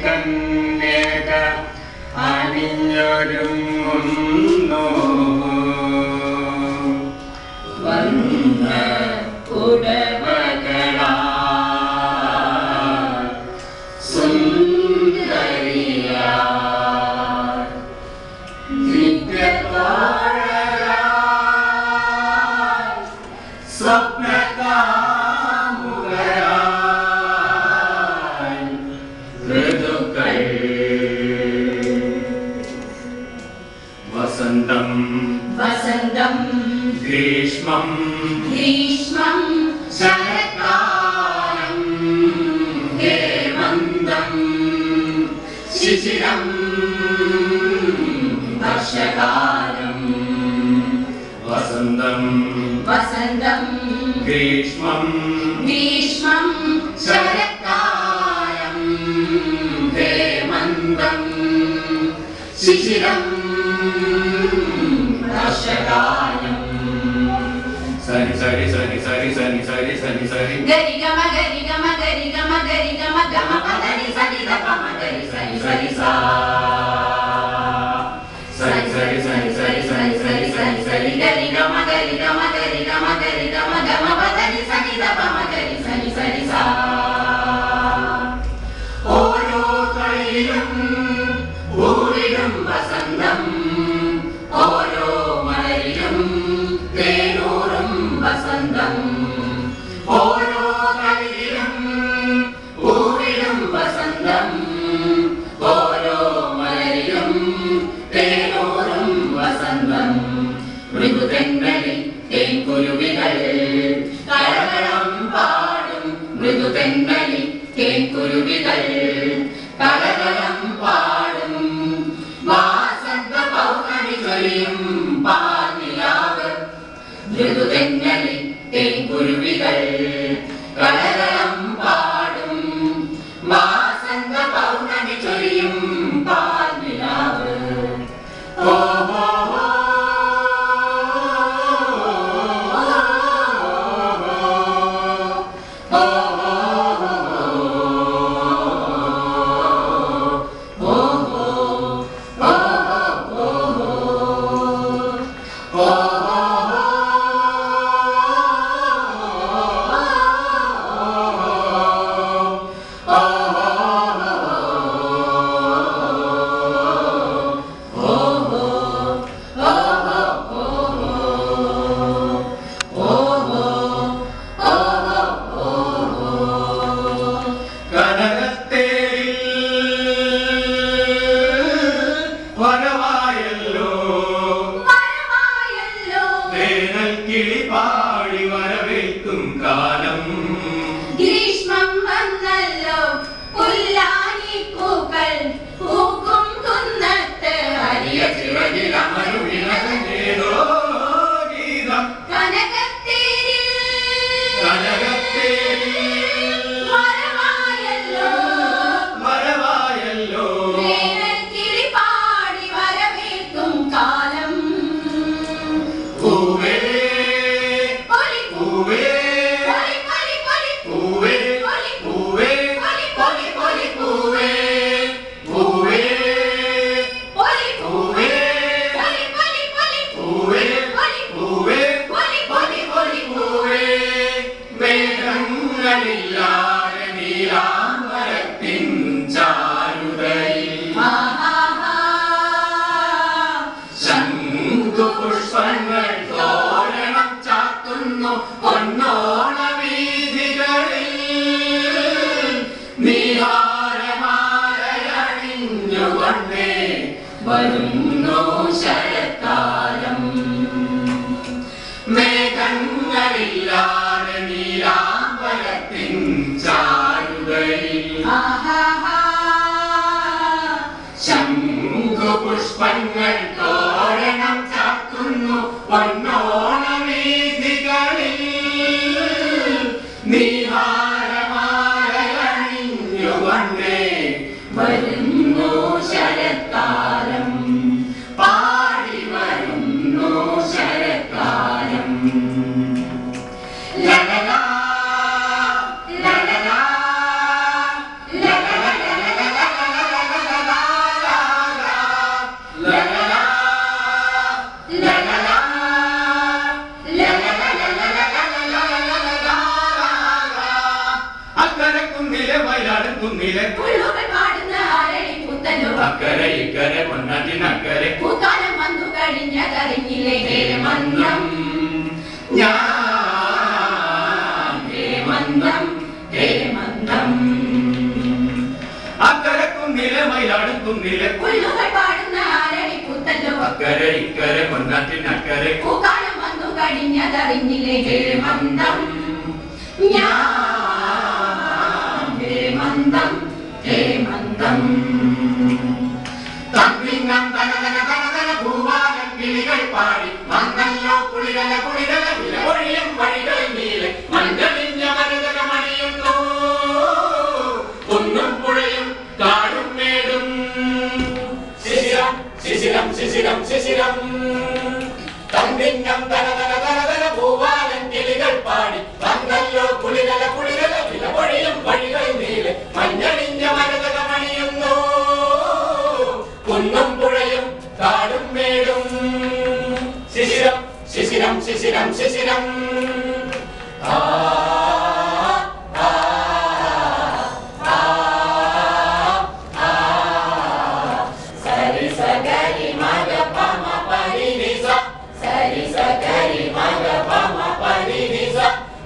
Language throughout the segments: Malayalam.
കന്യക അണിഞ്ഞൊരുങ്ങുന്നു വന്ന ഉടവകളാ സുന്ദരിയാ നിത്യതോഴരാ സ്വപ്നകാമുകരായി ഋതുക്കൾ വസന്തം വസന്തം ഗ്രീഷ്മം ഗ്രീഷ്മം ശരത്കാലം ഹേമന്തം ശിശിരം വർഷകാലം വസന്തം വസന്തം ഗ്രീഷ്മം ഗ്രീഷ്മം ശരത്കാലം ഹേമന്തം ശിശിരം വർഷകാലം സരി സരി സരി സരി സരി സരി സരി സരി ഗരി ഗമ ഗരി ഗമ ഗരി ഗമ ഗരി ഗമ ഗമ പദരി സരി ദ പമ ഗരി സരി സരി സാ സരി സരി സരി സരി സരി സരി സരി സരി ഗരി ഗമ ഗരി ഗമ ഗരി ഗമ ഗരി ഗമ ഗമ പദരി സരി ദ പമ ഗരി സരി സരി സാ ഓരോ കളിയിലും ഊരിലും വസന്തം ഓരോ മലയിലും തേനൂറും വസന്തം ഓരോ കളിയിലും ഊരിലും വസന്തം ഓരോ മലയിലും തേനൂറും വസന്തം മൃദുതെന്നലിൽ തേൻകുരുവികൾ കളകളം പാടും മൃദുതെന്നലിൽ തേൻകുരുവികൾ കളകളം പാടും വാസന്ത പൗർണമി ചൊരിയും പാൽനിലാവ് മൃദുതെന്നലിൽ തേൻകുരുവികൾ കളകളം പാടും വാസന്ത പൗർണമി ചൊരിയും പാൽനിലാവ് ഓ ഓ പാടി വരവേൽക്കും കാലം ഗ്രീഷ്മം വന്നല്ലോ പുല്ലാനി പൂക്കൾ പൂക്കും കുന്നത്ത് ഹരിയ ചിറകിലമരുവിനേതോ ഗീതം കനകത്തേരിൽ വരവായല്ലോ വരവായല്ലോ വേനൽക്കിളി പാടി വരവേൽക്കും കാലം പൂവേ പൊലി പൂവേ പൊലി പൊലി പൊലി പൂവേ പൊലി പൂവേ പൊലി പൊലി പൊലി പൂവേ പൂവേ പൊലി പൂവേ പൊലി പൊലി പൊലി പൂവേ പൊലി പൂവേ പൊലി പൊലി പൊലി പൂവേ മേഘങ്ങളില്ലാതെ നീലാംബരത്തിൻ ചാരുതയിൽ ശംഖുപുഷ്പങ്ങൾ തോരണം ചാത്തുന്നു പൊന്നോണ വീഥികളിൽ നീഹാരമാലയണിഞ്ഞുകൊണ്ടേ വരുന്നു ശരത്കാലം മേഘങ്ങളില്ലാതെ നീലാംബരത്തിൻ ചാരുതയിൽ ശംഖുപുഷ്പങ്ങൾ തോരണം ചാത്തുന്നു പൊന്നോണ വീഥികളിൽ നീഹാരമാലയണിഞ്ഞുകൊണ്ടേ വരുന്നു ശരത്കാലം പാടി വരുന്നു ശരത്കാലം ലലലാ ലലലാ ലലലാ ലലലാ കുന്നിലെ പുള്ളുകൾ പാടുന്ന ആരടി പുത്തല്ലോ അക്കരെ ഇക്കരെ പൊന്നാറ്റിനക്കരെ പൂക്കാലം വന്നു കഴിഞ്ഞതറിഞ്ഞില്ലേ ഹേമന്തം ഞാൻ ഹേമന്തം ഹേമന്തം അക്കരെ കുന്നിലെ മയിലാടും കുന്നിലെ പുള്ളുകൾ പാടുന്ന ആരടി പുത്തല്ലോ അക്കരെ ഇക്കരെ പൊന്നാറ്റിനക്കരെ പൂക്കാലം വന്നു കഴിഞ്ഞതറിഞ്ഞില്ലേ ഹേമന്തം ഞാൻ ഹേമന്തം ഹേമന്തം തമ്പിങ്ങം തനതന തനതന ഭൂവാലം കിളികൾ പാടി മങ്ങല്ലോ കുളിരല കുളിരല വിലപൊഴിയും വഴികൾ നീലെ മഞ്ഞളിഞ്ഞ മരുതക മണിയുന്നു കുന്നും പുഴയും കാടും മേടും ശിശിരം ശിശിരം ശിശിരം ശിശിരം തമ്പിങ്ങം തനതന തനതന ഭൂവാലം കിളികൾ പാടി മങ്ങല്ലോ കുളിരല കുളിരല വിലപൊഴിയും വഴികൾ നീലെ മഞ്ഞളിഞ്ഞ മരുതക മണിയുന്നു കുന്നും പുഴയും കാടും മേടും ശിശിരം ശിശിരം ശിശിരം ശിശിരം സരി സഗരി മഗ പമ പരി നിസ സരി സഗരി മഗ പമ പരി നിസ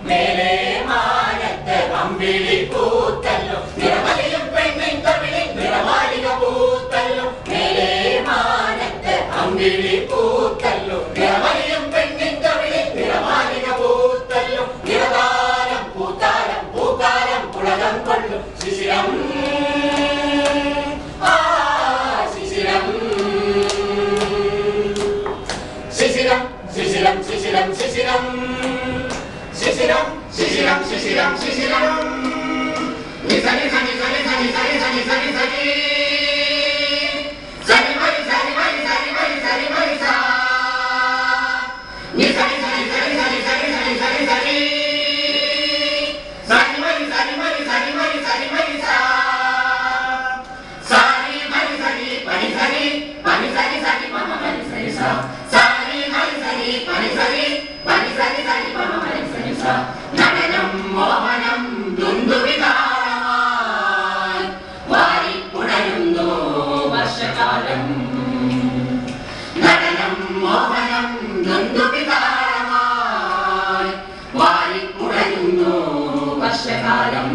മേലെ മാനത്തെ അമ്പിളി പൂത്തല്ലോ നിറമലിയും പെണ്ണിൻ തമിഴിൽ നിറമാലിക പൂത്തല്ലോ മേലെ മാനത്തെ അമ്പിളി പൂത്തല്ലോ നിറമലിയും പെണ്ണിൻ തമിഴിൽ നിറമാലിക പൂത്തല്ലോ നിറതാലം പൂത്താലം പൂക്കാലം പുളകം കൊള്ളും ശിശിരം ശിശിരം ശിശിരം ശിശിരം ശിശിരം ശിശിരം ശിശിരം ശിശിരം ശിശിരം ശിശിരം നിസനി സനി സനി സനി സനി സനി സനി സനി സനി മരി സനി മരി സനി മരി സനി മരി സാ നിസനി സനി സനി സനി സനി സനി സനി സനി സനി മരി സനി മരി സനി മരി സനി മരി സാ സാരി മരി സനി പനി സനി പനി സനി സനി മമ മരി സനി സാ സാരി മരി സനി പനി സനി പനി സനി സനി മമ മരി സനി സാ നടനം മോഹനം ദുന്ദുവിതാളമായി വാരിപ്പുണരുന്നു വർഷകാലം നടനം മോഹനം ദുന്ദുവിതാളമായി വാരിപ്പുണരുന്നു വർഷകാലം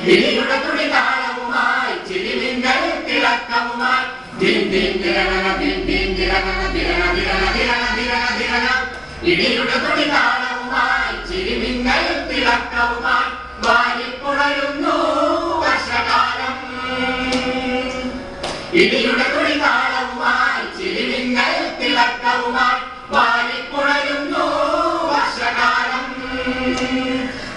ഇടിയുടെ തുടിതാളവുമായി ചിരിമിന്നൽ തിളക്കവുമായി ദിൻ ദിൻ ദിരന ദിൻ ദിൻ ദിരന ദിരന ദിരന ദിരന ദിരന ദിരന ഇടിയുടെ തുടിതാളവുമായി ചിരിമിന്നൽ തിളക്കവുമായി വാരിപ്പുണരുന്നു വർഷകാലം ഇടിയുടെ തുടിതാളവുമായി ചിരിമിന്നൽ തിളക്കവുമായി വാരിപ്പുണരുന്നു വർഷകാലം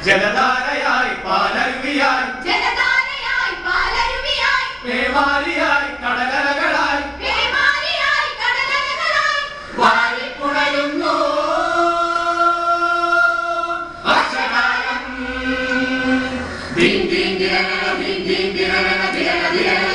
ജലധാരയായി പാലരുവിയായി ജലധാരയായി പാലരുവിയായി പേമാരിയായി കടലലകളായി പേമാരിയായി കടലലകളായി വാരിപ്പുണരുന്നു വർഷകാലം ദിൻ ദിൻ ദിരന ദിൻ ദിൻ ദിരന ദിരന ദിരന